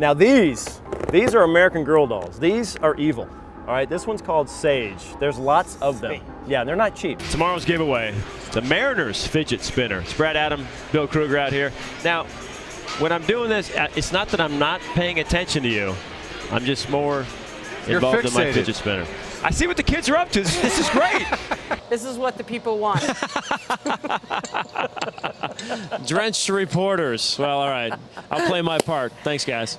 Now these are American Girl dolls. These are evil. All right, this one's called Sage. There's lots of them. Yeah, they're not cheap. Tomorrow's giveaway, the Mariners fidget spinner. It's Brad Adam, Bill Kruger out here. Now, when I'm doing this, it's not that I'm not paying attention to you. I'm just more involved in my fidget spinner. I see what the kids are up to. This is great. This is what the people want. Drenched reporters. Well, all right. I'll play my part. Thanks, guys.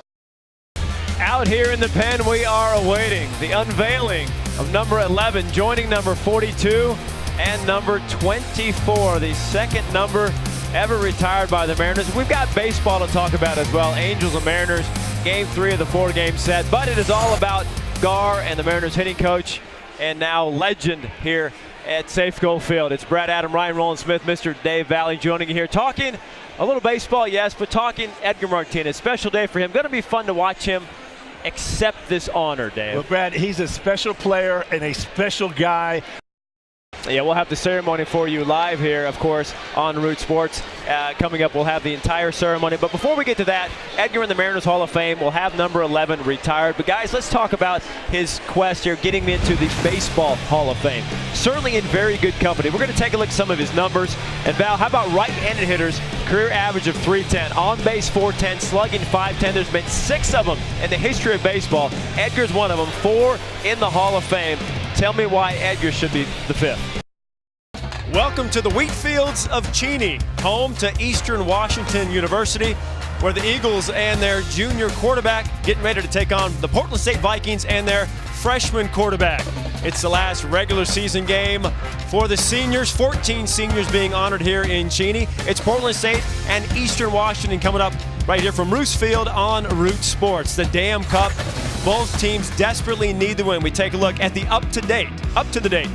Out here in the pen, we are awaiting the unveiling of number 11, joining number 42 and number 24, the second number ever retired by the Mariners. We've got baseball to talk about as well. Angels and Mariners, game 3 of the 4-game set. But it is all about Gar and the Mariners hitting coach and now legend here at Safeco Field. It's Brad Adam, Ryan Rowland-Smith, Mr. Dave Valley joining you here. Talking a little baseball, yes, but talking Edgar Martinez. Special day for him. Going to be fun to watch him accept this honor, Dave. Well, Brad, he's a special player and a special guy. Yeah, we'll have the ceremony for you live here, of course, on Root Sports. Coming up, we'll have the entire ceremony. But before we get to that, Edgar in the Mariners Hall of Fame will have number 11 retired. But, guys, let's talk about his quest here, getting into the Baseball Hall of Fame. Certainly in very good company. We're going to take a look at some of his numbers. And, Val, how about right-handed hitters? Career average of 310, on base 410, slugging 510. There's been 6 of them in the history of baseball. Edgar's one of them, 4 in the Hall of Fame. Tell me why Edgar should be the 5th. Welcome to the wheat fields of Cheney, home to Eastern Washington University, where the Eagles and their junior quarterback getting ready to take on the Portland State Vikings and their freshman quarterback. It's the last regular season game for the seniors, 14 seniors being honored here in Cheney. It's Portland State and Eastern Washington coming up right here from Roos Field on Root Sports. The Dam Cup, both teams desperately need the win. We take a look at the up to the date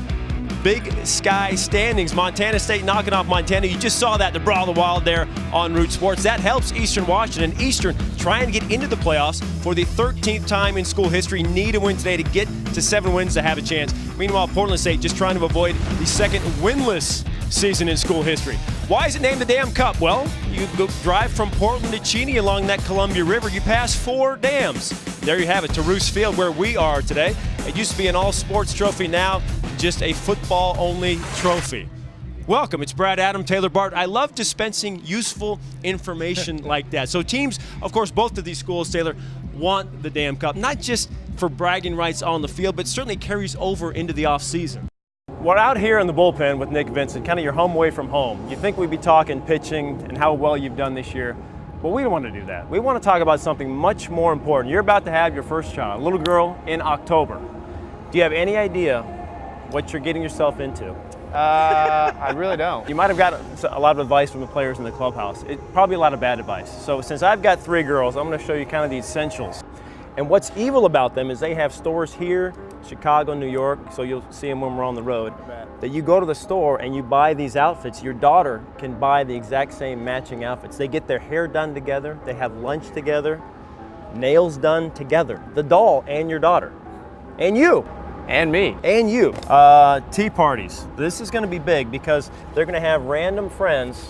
Big Sky standings. Montana State knocking off Montana. You just saw that, the Brawl of the Wild there on Root Sports. That helps Eastern Washington. Eastern trying to get into the playoffs for the 13th time in school history. Need a win today to get to 7 wins to have a chance. Meanwhile, Portland State just trying to avoid the second winless season in school history. Why is it named the Dam Cup? Well, you go drive from Portland to Cheney along that Columbia River. You pass 4 dams. There you have it, to Roos Field, where we are today. It used to be an all-sports trophy, now just a football-only trophy. Welcome, it's Brad Adam, Taylor Bart. I love dispensing useful information like that. So teams, of course, both of these schools, Taylor, want the Dam Cup, not just for bragging rights on the field, but certainly carries over into the offseason. We're out here in the bullpen with Nick Vincent, kind of your home away from home. You'd think we'd be talking pitching and how well you've done this year, but we don't want to do that. We want to talk about something much more important. You're about to have your first child, a little girl, in October. Do you have any idea what you're getting yourself into? I really don't. You might have got a lot of advice from the players in the clubhouse. Probably a lot of bad advice. So since I've got 3 girls, I'm going to show you kind of the essentials. And what's evil about them is they have stores here, Chicago, New York, so you'll see them when we're on the road, that you go to the store and you buy these outfits. Your daughter can buy the exact same matching outfits. They get their hair done together, they have lunch together, nails done together. The doll and your daughter. And you. And me. And you. Tea parties. This is going to be big because they're going to have random friends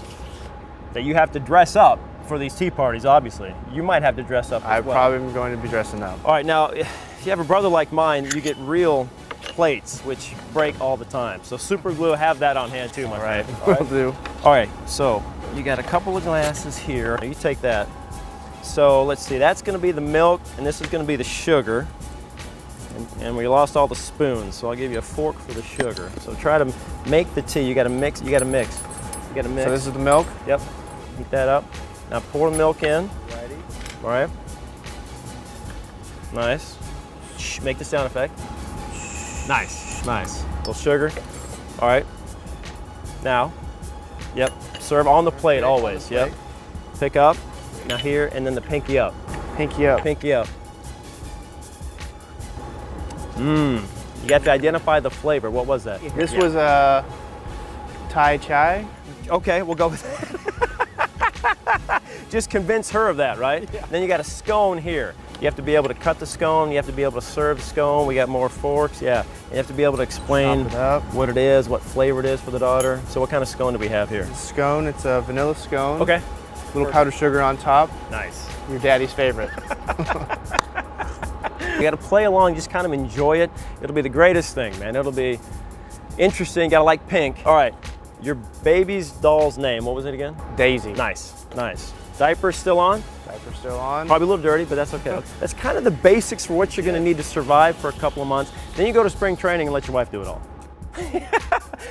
that you have to dress up for these tea parties, obviously. You might have to dress up as well. I probably am going to be dressing up. All right, now, if you have a brother like mine, you get real plates, which break all the time. So super glue, have that on hand too, my friend. All right, will do. All right, so you got a couple of glasses here. You take that. So let's see, that's going to be the milk, and this is going to be the sugar. And we lost all the spoons, so I'll give you a fork for the sugar. So try to make the tea. You got to mix. You got to mix. You got to mix. So this is the milk? Yep. Heat that up. Now pour the milk in. Ready. All right. Nice. Shh, make the sound effect. Nice. Nice. A little sugar. All right. Now. Yep. Serve on the plate always. Yep. Pick up. Now here, and then the pinky up. Pinky up. Pinky up. You have to identify the flavor. What was that? This was Thai chai. Okay, we'll go with that. Just convince her of that, right? Yeah. Then you got a scone here. You have to be able to cut the scone. You have to be able to serve the scone. We got more forks, yeah. You have to be able to explain what it is, what flavor it is for the daughter. So what kind of scone do we have here? Scone, it's a vanilla scone. Okay. Little powdered sugar on top. Nice. Your daddy's favorite. You got to play along, just kind of enjoy it. It'll be the greatest thing, man. It'll be interesting. Got to like pink. All right, your baby's doll's name, what was it again? Daisy. Nice, nice. Diaper still on? Diaper still on. Probably a little dirty, but that's okay. That's kind of the basics for what you're going to need to survive for a couple of months. Then you go to spring training and let your wife do it all.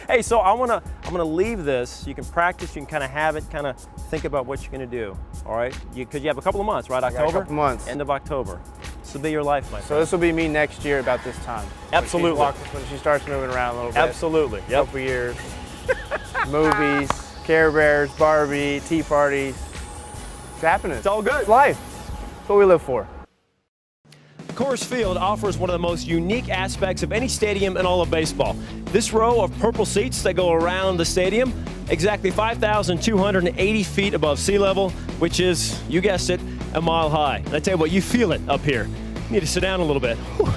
Hey, so I'm gonna leave this. You can practice. You can kind of have it. Kind of think about what you're gonna do. All right, because you have a couple of months, right? October. A couple months. End of October. This will be your life, my friend. So this will be me next year about this time. Absolutely. When she starts moving around a little bit. Absolutely. Yep. Couple years. Movies, Care Bears, Barbie, tea parties. It's happening. It's all good. It's life. It's what we live for. Coors Field offers one of the most unique aspects of any stadium in all of baseball. This row of purple seats that go around the stadium, exactly 5,280 feet above sea level, which is, you guessed it, a mile high. And I tell you what, you feel it up here. You need to sit down a little bit. Whew.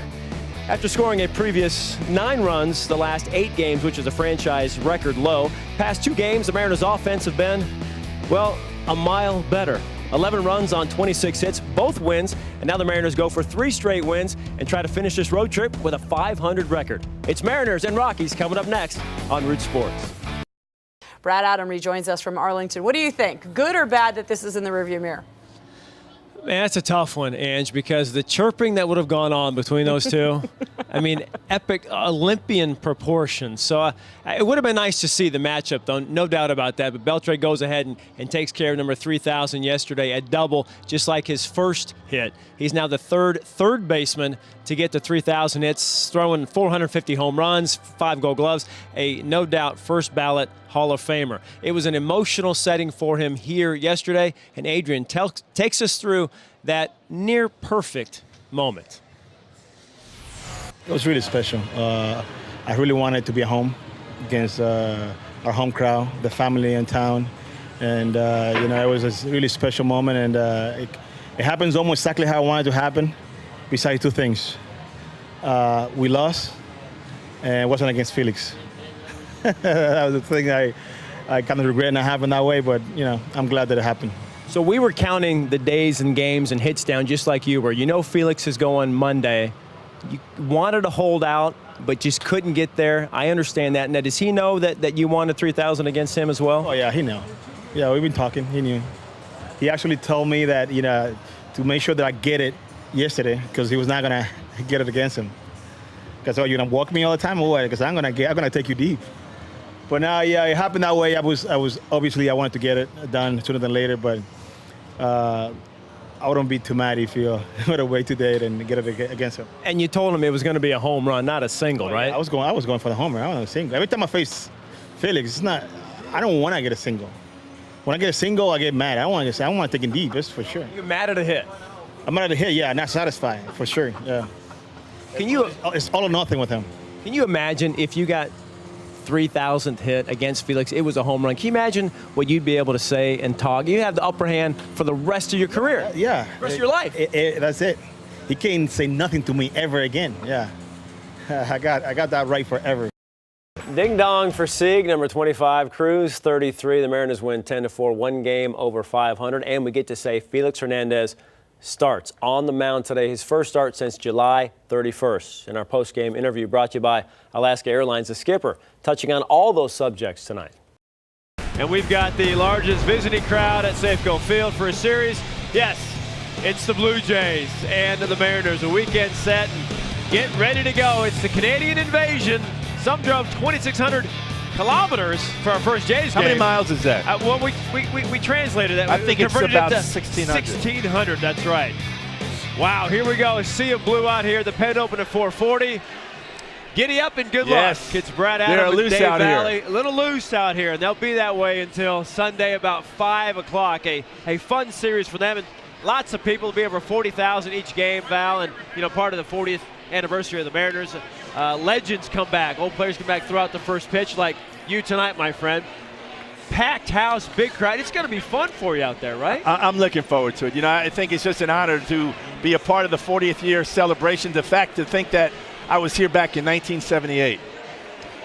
After scoring a previous 9 runs the last 8 games, which is a franchise record low, past 2 games, the Mariners' offense have been, well, a mile better. 11 runs on 26 hits, both wins, and now the Mariners go for 3 straight wins and try to finish this road trip with a 500 record. It's Mariners and Rockies coming up next on Root Sports. Brad Adam rejoins us from Arlington. What do you think? Good or bad that this is in the rearview mirror? Man, that's a tough one, Ange, because the chirping that would have gone on between those two, I mean, epic Olympian proportions. So it would have been nice to see the matchup, though, no doubt about that. But Beltre goes ahead and takes care of number 3,000 yesterday, a double, just like his first hit. He's now the third baseman to get to 3,000 hits, throwing 450 home runs, 5 Gold Gloves, a no doubt first ballot Hall of Famer. It was an emotional setting for him here yesterday, and Adrian takes us through that near perfect moment. It was really special. I really wanted to be at home against our home crowd, the family in town, and it was a really special moment, and it happens almost exactly how I wanted it to happen, besides 2 things. We lost, and it wasn't against Felix. That was the thing I kind of regret not having that way, but I'm glad that it happened. So we were counting the days and games and hits down just like you were. You know Felix is going Monday. You wanted to hold out, but just couldn't get there. I understand that. Now, does he know that you wanted 3,000 against him as well? Oh, yeah, he knew. Yeah, we've been talking. He knew. He actually told me that, to make sure that I get it yesterday, because he was not going to get it against him. Because, you're going to walk me all the time or what? Because I'm going to take you deep. But now, yeah, it happened that way. I was obviously I wanted to get it done sooner than later, but I wouldn't be too mad if you would have waited today and get it against him. And you told him it was going to be a home run, not a single, right? Yeah, I was going for the home run. I want a single. Every time I face Felix, I don't want to get a single. When I get a single, I get mad. I don't want to take it deep, that's for sure. You're mad at a hit. I'm mad at a hit, yeah, not satisfied, for sure. Yeah. It's all or nothing with him. Can you imagine if you got 3,000th hit against Felix, it was a home run? Can you imagine what you'd be able to say and talk? You have the upper hand for the rest of your career. Yeah. The rest of your life. That's it. He can't say nothing to me ever again. Yeah. I got that right forever. Ding dong for Sieg, number 25, Cruz 33. The Mariners win 10-4, 1 game over 500, and we get to say Felix Hernandez starts on the mound today, his first start since July 31st. In our post-game interview brought to you by Alaska Airlines, the skipper, touching on all those subjects tonight. And we've got the largest visiting crowd at Safeco Field for a series. Yes, it's the Blue Jays and the Mariners, a weekend set. And get ready to go. It's the Canadian invasion. Some drove 2,600 kilometers for our first Jays game. How many miles is that? Well, we translated that. I think it's about 1,600. 1,600, that's right. Wow, here we go. A sea of blue out here. The pen open at 440. Giddy up and good luck. It's Brad Adam and Dave Valley. A little loose out here, and they'll be that way until Sunday about 5 o'clock. A fun series for them, and lots of people will be over 40,000 each game, Val, and part of the 40th anniversary of the Mariners. Legends come back. Old players come back throughout the first pitch, like you tonight, my friend. Packed house, big crowd. It's going to be fun for you out there, right? I'm looking forward to it. I think it's just an honor to be a part of the 40th year celebration. The fact to think that I was here back in 1978.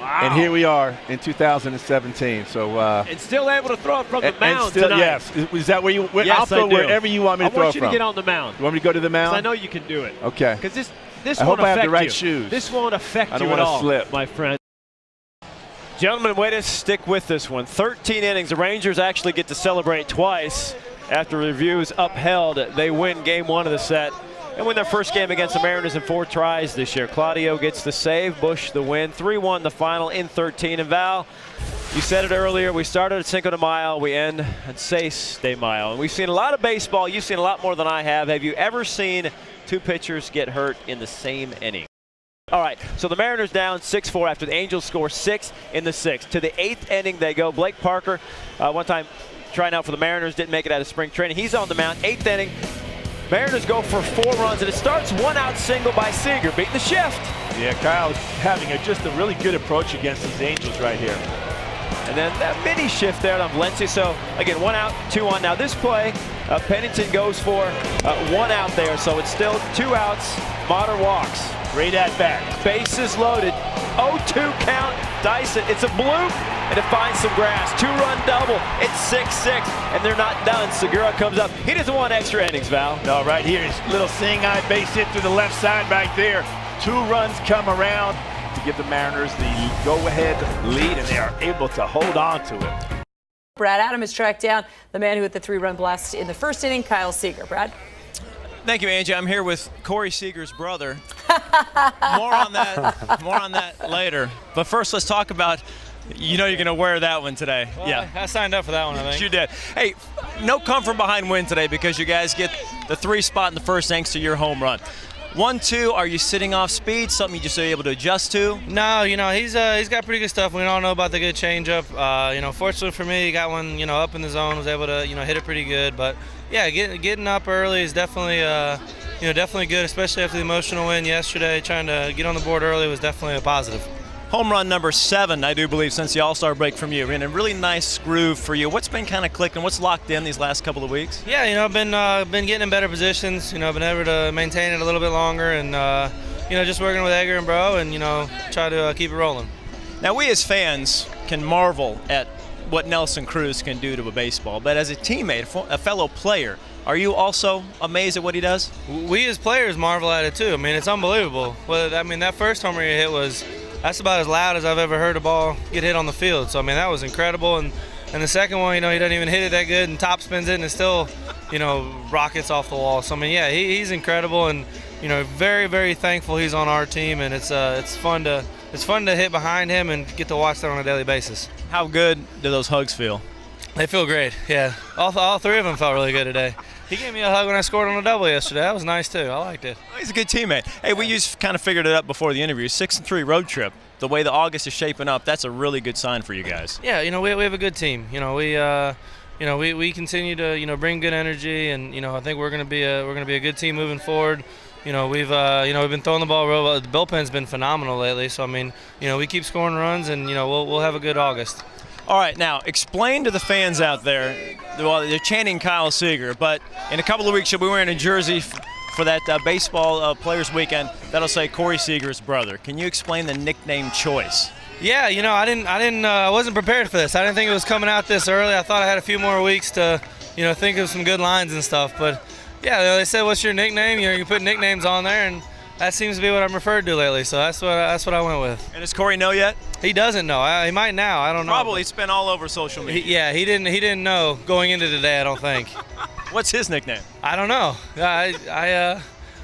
And here we are in 2017. So and still able to throw it from the mound and still, tonight. Yes. Is that where you? Yes, I'll throw I do. wherever you want me to throw from. I want you to get on the mound. You want me to go to the mound? I know you can do it. Okay. Because this I won't hope I have affect the right you. shoes. This won't affect I don't you at wanna all, slip. my friend. Gentlemen, way to stick with this one. 13 innings. The Rangers actually get to celebrate twice after reviews upheld. They win game 1 of the set and win their first game against the Mariners in 4 tries this year. Claudio gets the save, Bush the win. 3-1 the final in 13. And Val, you said it earlier, we started at Cinco de Mayo, we end at 6 de Mayo. And we've seen a lot of baseball. You've seen a lot more than I have. Have you ever seen 2 pitchers get hurt in the same inning? All right, so the Mariners down 6-4 after the Angels score 6 in the 6th. To the 8th inning they go. Blake Parker, one time trying out for the Mariners, didn't make it out of spring training. He's on the mound. 8th inning, Mariners go for 4 runs, and it starts 1-out single by Seager, beating the shift. Yeah, Kyle's having just a really good approach against these Angels right here. And then that mini shift there on Valencia. So again, 1 out, 2 on. Now this play, Pennington goes for 1 out there, so it's still 2 outs, modern walks. Great at bat. Bases loaded, 0-2 count, dice it. It's a bloop, and it finds some grass. 2-run double, it's 6-6, and they're not done. Segura comes up. He doesn't want extra innings, Val. No, right here is little seeing-eye base hit through the left side right there. 2 runs come around to give the Mariners the go-ahead lead, and they are able to hold on to it. Brad Adam has tracked down the man who hit the 3-run blast in the first inning, Kyle Seager. Brad? Thank you, Angie. I'm here with Corey Seager's brother. More on that later. But first, let's talk about, you know you're going to wear that one today. Well, yeah. I signed up for that one, I think. You did. Hey, no come from behind win today because you guys get the 3 spot in the first thanks to your home run. 1-2, are you sitting off speed, something you just able to adjust to? No, you know, he's got pretty good stuff. We all know about the good changeup. You know, fortunately for me, he got one, you know, up in the zone, was able to, you know, hit it pretty good. But yeah, getting up early is definitely, you know, definitely good, especially after the emotional win yesterday. Trying to get on the board early was definitely a positive. Home run number 7, I do believe, since the All-Star break from you. In a really nice groove for you. What's been kind of clicking? What's locked in these last couple of weeks? Yeah, you know, I've been getting in better positions. You know, I've been able to maintain it a little bit longer, and you know, just working with Edgar and Bro, and you know, try to keep it rolling. Now, we as fans can marvel at what Nelson Cruz can do to a baseball, but as a teammate, a fellow player, are you also amazed at what he does? We as players marvel at it too. I mean, it's unbelievable. Well, I mean, that first homer he hit that's about as loud as I've ever heard a ball get hit on the field. So I mean, that was incredible. And the second one, you know, he doesn't even hit it that good and top spins it, and it still, you know, rockets off the wall. So I mean, yeah, he's incredible, and you know, very, very thankful he's on our team, and it's fun to hit behind him and get to watch that on a daily basis. How good do those hugs feel? They feel great. Yeah, all 3 of them felt really good today. He gave me a hug when I scored on a double yesterday. That was nice too. I liked it. He's a good teammate. Hey, we just kind of figured it out before the interview. 6-3 road trip. The way the August is shaping up, that's a really good sign for you guys. Yeah, you know, we have a good team. You know, we continue to, you know, bring good energy, and you know, I think we're gonna be a good team moving forward. You know, we've been throwing the ball real well. The bullpen's been phenomenal lately. So I mean, you know, we keep scoring runs, and you know, we'll have a good August. All right, now explain to the fans out there. Well, they're chanting Kyle Seager, but in a couple of weeks you'll be wearing a jersey for that baseball players weekend that'll say Corey Seager's brother. Can you explain the nickname choice? Yeah, you know, I wasn't prepared for this. I didn't think it was coming out this early. I thought I had a few more weeks to, you know, think of some good lines and stuff. But yeah, they said, "What's your nickname?" You know, you put nicknames on there, and that seems to be what I'm referred to lately. So that's what I went with. And does Corey know yet? He doesn't know. He might now. I don't know. Probably. It's been all over social media. He didn't know going into today, I don't think. What's his nickname? I don't know.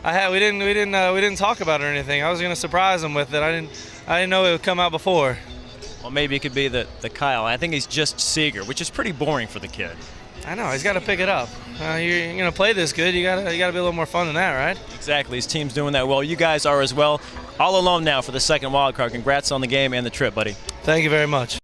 We didn't talk about it or anything. I was gonna surprise him with it. I didn't know it would come out before. Well, maybe it could be the Kyle. I think he's just Seager, which is pretty boring for the kid. I know. He's got to pick it up. You're gonna play this good. You gotta be a little more fun than that, right? Exactly. His team's doing that well. You guys are as well. All alone now for the second wild card. Congrats on the game and the trip, buddy. Thank you very much.